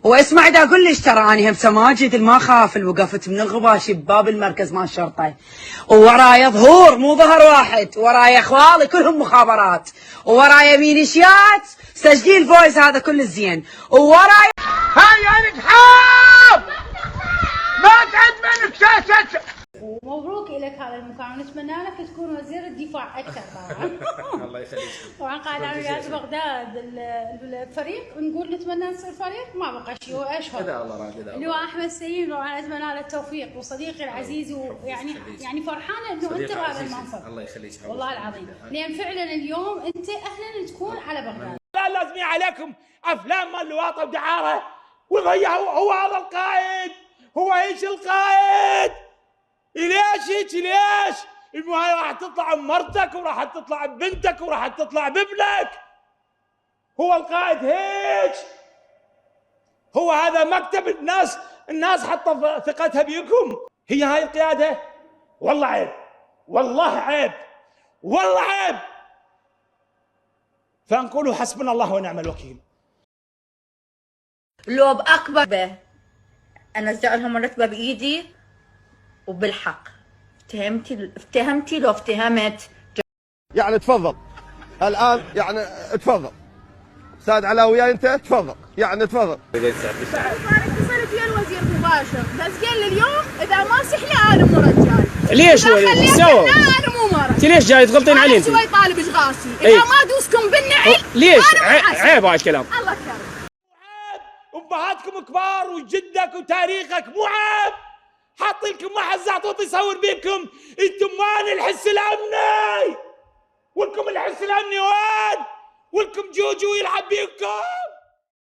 واسمع دا اقول لك ترى اني همسه ماجد ما خاف، وقفت من الغباشي بباب المركز مال الشرطه، وورايا ظهور مو ظهر واحد، ورايا اخوالي كلهم مخابرات، ورايا ميليشيات تسجيل فويس هذا كل الزين، وورايا هيا نجحاب ما تعد منك شاشة. ومبروك لك هذا المكان، ونتمنى لك تكون وزير الدفاع اكثر طبعا. الله يخليك. طبعا قاعد انا وياك بغداد الفريق، نقول نتمنى نصير فريق ما بقى شيء واشهر. اذا الله راد اللي هو احمد سليم، طبعا اتمنى له التوفيق، وصديقي العزيز، ويعني فرحانه انه انت بهذا المنصب. الله يخليك والله العظيم، لان فعلا اليوم انت اهلا تكون على بغداد. لا لازم عليكم افلام مال لواطه ودعاره، وهي هو هذا القائد، هو ايش القائد؟ ليش هيك ليش؟ المهم راح تطلع بمرتك وراح تطلع ببنتك وراح تطلع بابنك. هو القائد هيك؟ هو هذا مكتب الناس حطوا ثقتها بيكم. هي هاي القياده؟ والله عيب، والله عيب، والله عيب. فنقولوا حسبنا الله ونعم الوكيل. لو بأكبر به أنزع لهم الرتبة بإيدي وبالحق. افتهمتي لو افتهمت. يعني تفضل الآن، يعني تفضل استاذ علاء وياي انت تفضل، يعني تفضل. اتصلت ويا الوزير مباشر، بس قال لي اليوم اذا ما سحلي انا مو رجال. ليش هو سوى؟ انا مو مرة. انت ليش جاي تغلطين علي انت؟ شوي طالب اشغاسي، اذا ما ادوسكم بالنعل ليش؟ عيب هذا الكلام. الله يكرمك. عيب، امهاتكم كبار وجدك وتاريخك مو عيب. حاطين لكم واحد زعطوط يصور بيكم، انتم وين الحس الامني؟ ولكم الحس الامني وين؟ ولكم جوجو يلعب بيكم؟